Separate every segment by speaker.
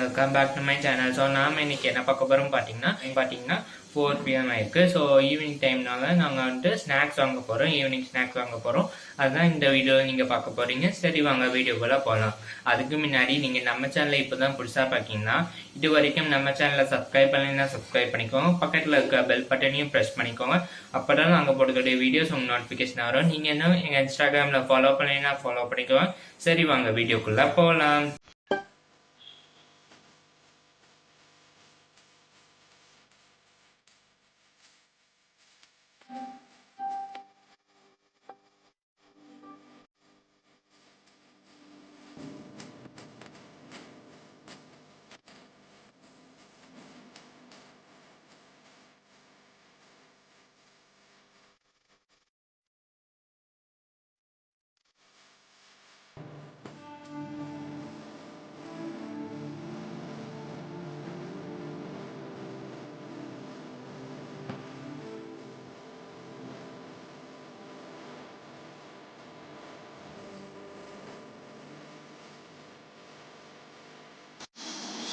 Speaker 1: Welcome back to my channel. So நாம் இன்றைக்கி என்ன பார்க்க போகிறோம் பார்த்தீங்கன்னா 4 PM ஆயிருக்கு. ஸோ ஈவினிங் டைம்னால நாங்கள் வந்துட்டு ஸ்நாக்ஸ் வாங்க போகிறோம், ஈவினிங் ஸ்நாக்ஸ் வாங்க போகிறோம். அதுதான் இந்த வீடியோவில் நீங்கள் பார்க்க போகிறீங்க. சரி வாங்க வீடியோக்குள்ளே போகலாம். அதுக்கு முன்னாடி நீங்கள் நம்ம சேனலை இப்போ தான் புதுசாக பார்த்தீங்கன்னா இது வரைக்கும் நம்ம சேனலை சப்ஸ்கிரைப் பண்ணினா சப்ஸ்கிரைப் பண்ணிக்கோங்க. பக்கத்தில் இருக்க பெல் பட்டனையும் ப்ரெஸ் பண்ணிக்கோங்க. அப்போ தான் நாங்கள் போடக்கூடிய வீடியோஸ் உங்களுக்கு நோட்டிஃபிகேஷன் வரும். நீங்கள் இன்னும் எங்கள் இன்ஸ்டாகிராமில் ஃபாலோ பண்ணினா ஃபாலோ பண்ணிக்கோங்க. சரி வாங்க வீடியோக்குள்ளே போகலாம்.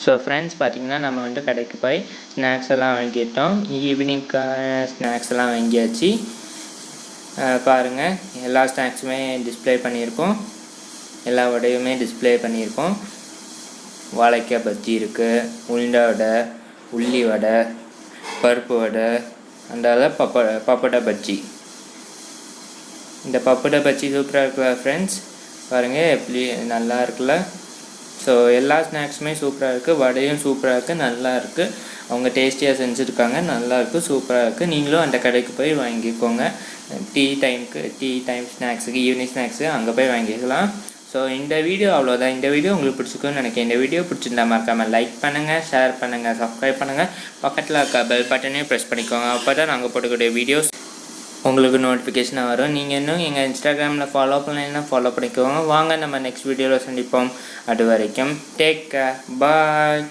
Speaker 1: ஸோ ஃப்ரெண்ட்ஸ் பார்த்தீங்கன்னா நம்ம வந்துட்டு கடைக்கு போய் ஸ்நாக்ஸ் எல்லாம் வாங்கிட்டோம். ஈவினிங்க்கான ஸ்நாக்ஸ் எல்லாம் வாங்கியாச்சு. பாருங்கள், எல்லா ஸ்நாக்ஸுமே டிஸ்பிளே பண்ணியிருக்கோம், எல்லா வடையுமே டிஸ்பிளே பண்ணியிருக்கோம். வாழைக்காய் பஜ்ஜி இருக்குது, உளுண்டை வடை, உள்ளி வடை, பருப்பு வடை, அந்த பப்படை பஜ்ஜி. இந்த பப்படை பஜ்ஜி சூப்பராக இருக்குல்ல ஃப்ரெண்ட்ஸ், பாருங்கள் எப்படி நல்லா இருக்குல்ல. ஸோ எல்லா ஸ்நாக்ஸுமே சூப்பராக இருக்குது, வடையும் சூப்பராக இருக்குது, நல்லா இருக்குது. அவங்க டேஸ்டியாக செஞ்சுருக்காங்க, நல்லாயிருக்கு, சூப்பராக இருக்குது. நீங்களும் அந்த கடைக்கு போய் வாங்கிக்கோங்க. டீ டைம் ஸ்நாக்ஸுக்கு, ஈவினிங் ஸ்நாக்ஸு அங்கே போய் வாங்கிக்கலாம். ஸோ இந்த வீடியோ அவ்வளோதான். இந்த வீடியோ உங்களுக்கு பிடிச்சிக்குன்னு நினைக்கிறேன். இந்த வீடியோ பிடிச்சிருந்தா மறக்காமல் லைக் பண்ணுங்கள், ஷேர் பண்ணுங்கள், சப்ஸ்கிரைப் பண்ணுங்கள். பக்கத்தில் இருக்க பெல் பட்டனையும் ப்ரெஸ் பண்ணிக்கோங்க. அப்போ தான் நாங்கள் போடக்கூடிய வீடியோஸ் உங்களுக்கு நோட்டிஃபிகேஷனாக வரும். நீங்கள் இன்னும் எங்கள் இன்ஸ்டாகிராமில் ஃபாலோ பண்ணலைன்னா ஃபாலோ பண்ணிக்கோங்க. வாங்க நம்ம நெக்ஸ்ட் வீடியோவில் சந்திப்போம். அது வரைக்கும் டேக் கேர், பாய்.